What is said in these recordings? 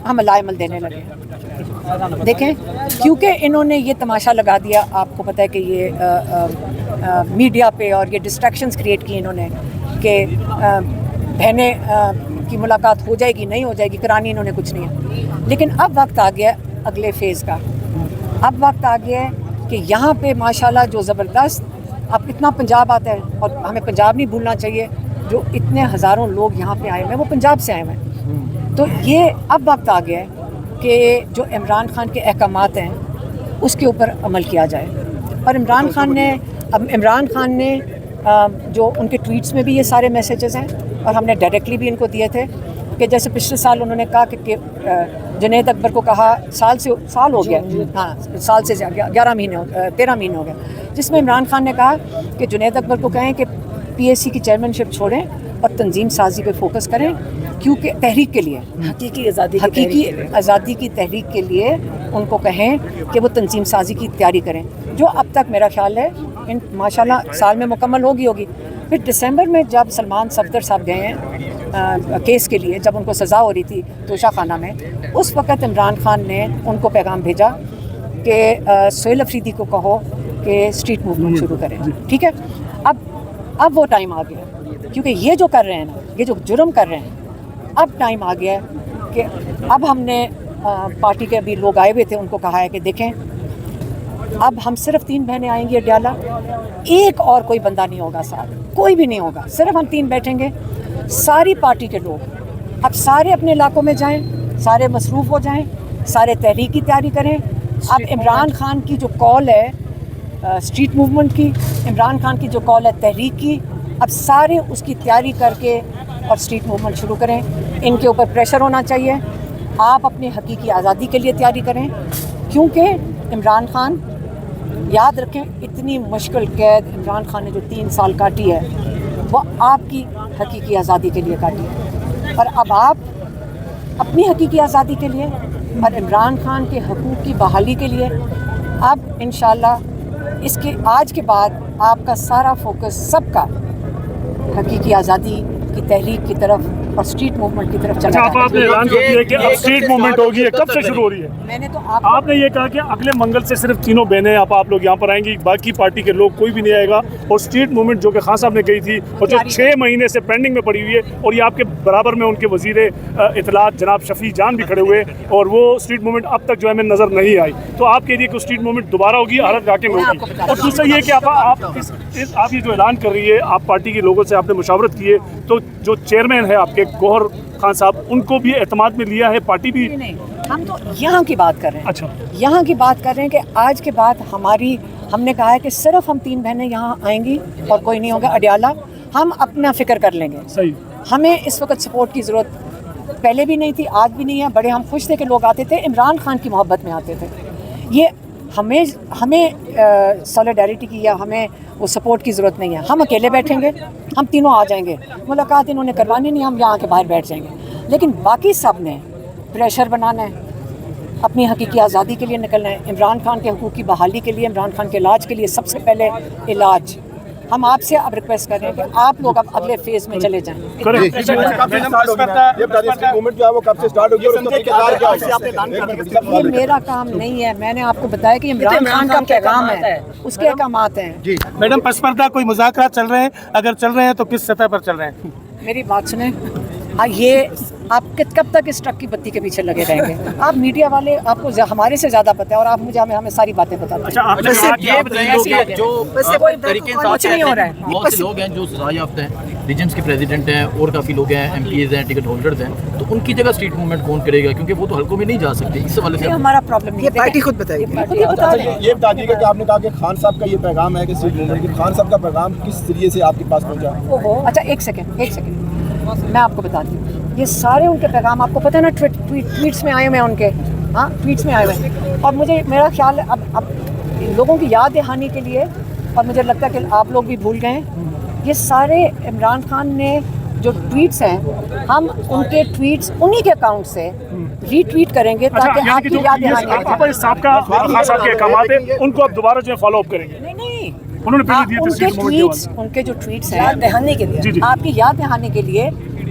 ہم لائے عمل دینے لگے. دیکھیں کیونکہ انہوں نے یہ تماشا لگا دیا, آپ کو پتہ ہے کہ یہ میڈیا پہ اور یہ ڈسٹریکشنز کریٹ کی انہوں نے کہ بہنیں کی ملاقات ہو جائے گی نہیں ہو جائے گی, کرانی انہوں نے کچھ نہیں ہے. لیکن اب وقت آ گیا اگلے فیز کا, اب وقت آ گیا ہے کہ یہاں پہ ماشاءاللہ جو زبردست اب اتنا پنجاب آتا ہے, اور ہمیں پنجاب نہیں بھولنا چاہیے, جو اتنے ہزاروں لوگ یہاں پہ آئے ہوئے ہیں وہ پنجاب سے آئے ہوئے ہیں. تو یہ اب وقت آ گیا ہے کہ جو عمران خان کے احکامات ہیں اس کے اوپر عمل کیا جائے. اور عمران خان نے جو ان کے ٹویٹس میں بھی یہ سارے میسیجز ہیں, اور ہم نے ڈائریکٹلی بھی ان کو دیے تھے کہ جیسے پچھلے سال انہوں نے کہا کہ جنید اکبر کو کہا سال ہو گیا, ہاں سال سے 13 مہینے ہو گیا, جس میں عمران خان نے کہا کہ جنید اکبر کو کہیں کہ پی ایس سی کی چیئرمین شپ چھوڑیں اور تنظیم سازی پہ فوکس کریں, کیونکہ تحریک کے لیے حقیقی آزادی کی تحریک کے لیے ان کو کہیں کہ وہ تنظیم سازی کی تیاری کریں, جو اب تک میرا خیال ہے ان ماشاءاللہ سال میں مکمل ہوگی. پھر دسمبر میں جب سلمان صفدر صاحب گئے ہیں کیس کے لیے, جب ان کو سزا ہو رہی تھی توشہ خانہ میں, اس وقت عمران خان نے ان کو پیغام بھیجا کہ سہیل افریدی کو کہو کہ اسٹریٹ موومنٹ شروع کریں. ٹھیک ہے, اب وہ ٹائم آ گیا, کیونکہ یہ جو کر رہے ہیں نا, یہ جو جرم کر رہے ہیں, اب ٹائم آ گیا ہے کہ اب ہم نے پارٹی کے ابھی لوگ آئے ہوئے تھے, ان کو کہا ہے کہ دیکھیں اب ہم صرف 3 بہنیں آئیں گی اڈیالہ, ایک اور کوئی بندہ نہیں ہوگا ساتھ, کوئی بھی نہیں ہوگا, صرف ہم 3 بیٹھیں گے. ساری پارٹی کے لوگ اب سارے اپنے علاقوں میں جائیں, سارے مصروف ہو جائیں, سارے تحریک کی تیاری کریں. اب عمران خان کی جو کال ہے اسٹریٹ موومنٹ کی, عمران خان کی جو کال ہے تحریک کی, اب سارے اس کی تیاری کر کے اور اسٹریٹ موومنٹ شروع کریں. ان کے اوپر پریشر ہونا چاہیے, آپ اپنی حقیقی آزادی کے لیے تیاری کریں, کیونکہ عمران خان یاد رکھیں اتنی مشکل قید عمران خان نے جو 3 سال کاٹی ہے وہ آپ کی حقیقی آزادی کے لیے کاٹی ہے. اور اب آپ اپنی حقیقی آزادی کے لیے اور عمران خان کے حقوق کی بحالی کے لیے اب انشاءاللہ اس کے آج کے بعد آپ کا سارا فوکس سب کا حقیقی آزادی کی تحریک کی طرف اور اسٹریٹ موومنٹ کی طرف چلا. آپ نے اعلان کر دیا کہ اب اسٹریٹ موومنٹ ہوگی, کب سے شروع ہو رہی ہے؟ میں نے تو آپ نے یہ کہا کہ اگلے منگل سے صرف 3 بہنیں آپ لوگ یہاں پر آئیں گی, باقی پارٹی کے لوگ کوئی بھی نہیں آئے گا, اور اسٹریٹ موومنٹ جو کہ خان صاحب نے کہی تھی اور جو 6 مہینے سے پینڈنگ میں پڑی ہوئی ہے, اور یہ آپ کے برابر میں ان کے وزیر اطلاعات جناب شفیع جان بھی کھڑے ہوئے, اور وہ اسٹریٹ موومنٹ اب تک جو ہے ہمیں نظر نہیں آئی. تو آپ کہہ دیے کہ اسٹریٹ موومنٹ دوبارہ ہوگی, حالت واقع میں ہوگی. اور دوسرا یہ کہ آپ یہ جو اعلان کر رہی ہے, آپ پارٹی کے لوگوں سے آپ نے مشاورت کی ہے, تو جو چیئرمین ہے آپ کے گوہر خان صاحب, ان کو بھی اعتماد میں لیا ہے پارٹی بھی؟ نہیں, ہم تو یہاں کی بات کر رہے ہیں. اچھا, یہاں کی بات کر رہے ہیں کہ آج کے بعد ہم نے کہا ہے کہ صرف ہم 3 بہنیں یہاں آئیں گی اور کوئی نہیں ہوگا اڈیالہ, ہم اپنا فکر کر لیں گے. صحیح. ہمیں اس وقت سپورٹ کی ضرورت پہلے بھی نہیں تھی, آج بھی نہیں ہے. بڑے ہم خوش تھے کہ لوگ آتے تھے, عمران خان کی محبت میں آتے تھے. یہ ہمیں سولیڈیرٹی کی یا ہمیں وہ سپورٹ کی ضرورت نہیں ہے. ہم اکیلے بیٹھیں گے, ہم تینوں آ جائیں گے, ملاقات انہوں نے کروانی نہیں, ہم یہاں کے باہر بیٹھ جائیں گے. لیکن باقی سب نے پریشر بنانا ہے, اپنی حقیقی آزادی کے لیے نکلنا ہے, عمران خان کے حقوق کی بحالی کے لیے, عمران خان کے علاج کے لیے. سب سے پہلے علاج. ہم آپ سے اب ریکویسٹ کر رہے ہیں کہ آپ لوگ اب اگلے فیز میں چلے جائیں. یہ میرا کام نہیں ہے, میں نے آپ کو بتایا کہ عمران خان کا پیغام ہے, اس کے احکامات ہیں. میڈم پس پردہ کوئی مذاکرات چل رہے ہیں؟ اگر چل رہے ہیں تو کس سطح پر چل رہے ہیں؟ میری بات سنیں, یہ آپ کب تک اس ٹرک کی بتی کے پیچھے لگے رہیں گے؟ آپ میڈیا والے, آپ کو ہمارے سے زیادہ پتہ ہے, اور آپ مجھے ہمیں ساری باتیں بتاتے ہیں. کچھ نہیں ہو رہا ہے. بہت سے لوگ ہیں جو سزا یافتہ ہیں, ریجنس کے پریزیڈنٹ ہیں, اور کافی لوگ ہیں, ایم پی ایز ہیں, ٹکٹ ہولڈرز ہیں, تو ان کی جگہ اسٹریٹ موومنٹ کون کرے گا؟ کیونکہ وہ تو حلقوں میں نہیں جا سکتے. اس حوالے سے ہمارا پرابلم نہیں ہے, پارٹی خود بتائے گی. یہ بتا دیجیے کہ آپ نے کہا کہ خان صاحب کا یہ پیغام ہے کہ اسٹریٹ موومنٹ کی, خان صاحب کا پیغام کس ذریعے سے آپ کے پاس پہنچا؟ اچھا ایک سیکنڈ میں آپ کو بتاتی ہوں. یہ سارے ان کے پیغام آپ کو پتہ ہے نا, ٹویٹس میں آئے ہوئے ہیں ان کے, ہاں ٹویٹس میں آئے ہوئے ہیں. اور میرا خیال ہے اب لوگوں کی یاد دہانی کے لیے, اور مجھے لگتا ہے کہ آپ لوگ بھی بھول گئے ہیں, یہ سارے عمران خان نے جو ٹویٹس ہیں, ہم ان کے ٹویٹس انہی کے اکاؤنٹ سے ری ٹویٹ کریں گے تاکہ آپ کی یاد دہانی صاحب کے احکامات ہیں ان کو آپ دوبارہ جو ہے فالو اپ کریں گے. نہیں, انہوں نے پہلے دیے تھے ان کے جو ٹویٹس ہیں یاد دہانی کے لیے, آپ کی یاد دہانی کے لیے.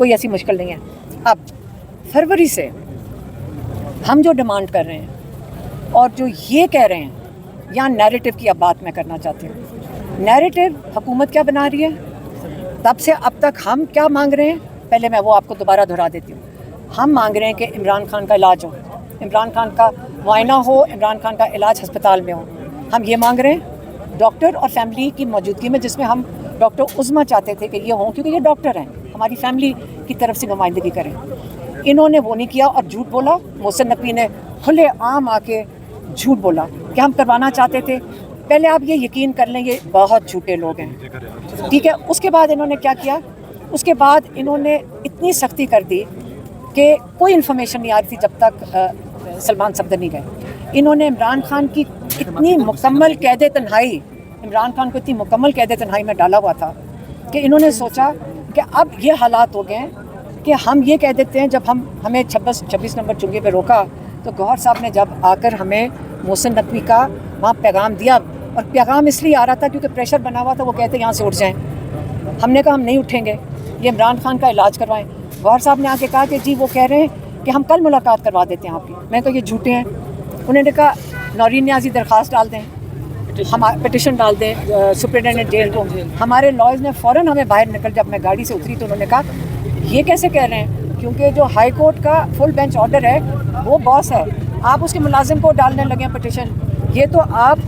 کوئی ایسی مشکل نہیں ہے. اب فروری سے ہم جو ڈیمانڈ کر رہے ہیں اور جو یہ کہہ رہے ہیں, یہاں نیریٹو کی اب بات میں کرنا چاہتی ہوں. نیریٹو حکومت کیا بنا رہی ہے, تب سے اب تک ہم کیا مانگ رہے ہیں, پہلے میں وہ آپ کو دوبارہ دہرا دیتی ہوں. ہم مانگ رہے ہیں کہ عمران خان کا علاج ہو, عمران خان کا معائنہ ہو, عمران خان کا علاج ہسپتال میں ہو. ہم یہ مانگ رہے ہیں ڈاکٹر اور فیملی کی موجودگی میں, جس میں ہم ڈاکٹر عظمیٰ چاہتے تھے کہ یہ ہوں, کیونکہ یہ ڈاکٹر ہیں, ہماری فیملی کی طرف سے نمائندگی کریں. انہوں نے وہ نہیں کیا اور جھوٹ بولا. محسن نقوی نے کھلے عام آ کے جھوٹ بولا کہ ہم کروانا چاہتے تھے. پہلے آپ یہ یقین کر لیں, یہ بہت جھوٹے لوگ ہیں, ٹھیک ہے. اس کے بعد انہوں نے کیا کیا, اس کے بعد انہوں نے اتنی سختی کر دی کہ کوئی انفارمیشن نہیں آ رہی تھی جب تک سلمان صفدر نہیں گئے. انہوں نے عمران خان کی اتنی مکمل قید تنہائی, عمران خان کو اتنی مکمل قید تنہائی میں ڈالا ہوا تھا کہ انہوں نے سوچا کہ اب یہ حالات ہو گئے ہیں کہ ہم یہ کہہ دیتے ہیں. جب ہمیں 26 نمبر چنگے پہ روکا تو گوہر صاحب نے جب آ کر ہمیں محسن نقوی کا وہاں پیغام دیا, اور پیغام اس لیے آ رہا تھا کیونکہ پریشر بنا ہوا تھا, وہ کہتے یہاں سے اٹھ جائیں. ہم نے کہا ہم نہیں اٹھیں گے, یہ عمران خان کا علاج کروائیں. گوہر صاحب نے آ کے کہا کہ جی وہ کہہ رہے ہیں کہ ہم کل ملاقات کروا دیتے ہیں آپ کی. میں کہا یہ جھوٹے ہیں. انہوں نے کہا نورین نیازی درخواست ڈال دیں, پٹیشن ڈال دیں سپرنٹینڈنٹ جیل کو. ہمارے لائرز نے فوراً ہمیں باہر نکل, جب میں گاڑی سے اتری تو انہوں نے کہا یہ کیسے کہہ رہے ہیں, کیونکہ جو ہائی کورٹ کا فل بینچ آرڈر ہے وہ باس ہے, آپ اس کے ملازم کو ڈالنے لگے ہیں پٹیشن. یہ تو آپ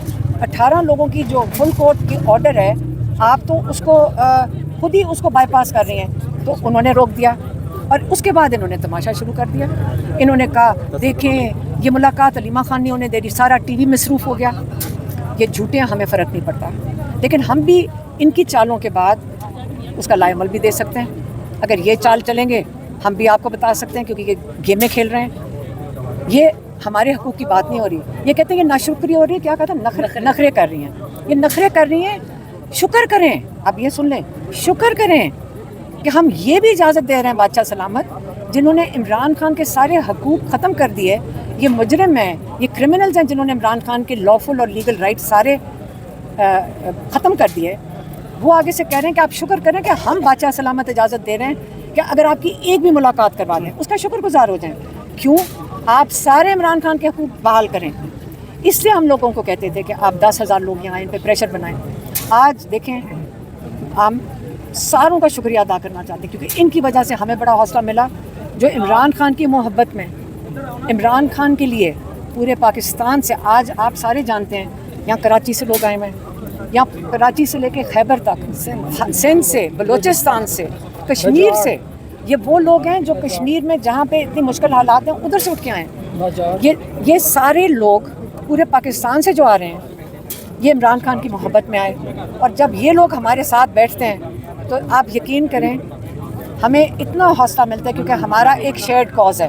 18 لوگوں کی جو فل کورٹ کی آرڈر ہے, آپ تو اس کو خود ہی اس کو بائی پاس کر رہی ہیں. تو انہوں نے روک دیا, اور اس کے بعد انہوں نے تماشا شروع کر دیا. انہوں نے کہا دیکھیں یہ ملاقات علیمہ خان نہیں ہونے دے رہی, سارا ٹی وی مصروف ہو گیا. یہ جھوٹے ہیں, ہمیں فرق نہیں پڑتا, لیکن ہم بھی ان کی چالوں کے بعد اس کا لائے عمل بھی دے سکتے ہیں. اگر یہ چال چلیں گے ہم بھی آپ کو بتا سکتے ہیں, کیونکہ یہ گیمیں کھیل رہے ہیں. یہ ہمارے حقوق کی بات نہیں ہو رہی. یہ کہتے ہیں یہ ناشکری ہو رہی ہے, کیا کہا تھا, نخرے کر رہی ہیں. یہ نخرے کر رہی ہیں, شکر کریں. اب یہ سن لیں, شکر کریں کہ ہم یہ بھی اجازت دے رہے ہیں بادشاہ سلامت, جنہوں نے عمران خان کے سارے حقوق ختم کر دیے. یہ مجرم ہیں, یہ کرمنلز ہیں جنہوں نے عمران خان کے لافل اور لیگل رائٹ سارے ختم کر دیے. وہ آگے سے کہہ رہے ہیں کہ آپ شکر کریں کہ ہم بادشاہ سلامت اجازت دے رہے ہیں کہ اگر آپ کی ایک بھی ملاقات کروا لیں اس کا شکر گزار ہو جائیں. کیوں, آپ سارے عمران خان کے حقوق بحال کریں. اس لیے ہم لوگوں کو کہتے تھے کہ آپ 10,000 لوگ یہاں ان پہ پریشر بنائیں. آج دیکھیں ہم ساروں کا شکریہ ادا کرنا چاہتے ہیں, کیونکہ ان کی وجہ سے ہمیں بڑا حوصلہ ملا. جو عمران خان کی محبت میں, عمران خان کے لیے پورے پاکستان سے, آج آپ سارے جانتے ہیں یہاں کراچی سے لوگ آئے ہوئے ہیں, یہاں کراچی سے لے کے خیبر تک, سندھ سے, بلوچستان سے, کشمیر سے. یہ وہ لوگ ہیں جو کشمیر میں جہاں پہ اتنی مشکل حالات ہیں ادھر سے اٹھ کے آئے ہیں. یہ سارے لوگ پورے پاکستان سے جو آ رہے ہیں یہ عمران خان کی محبت میں آئے. اور جب یہ لوگ ہمارے ساتھ بیٹھتے ہیں تو آپ یقین کریں ہمیں اتنا حوصلہ ملتا ہے, کیونکہ ہمارا ایک شیئرڈ کاز ہے.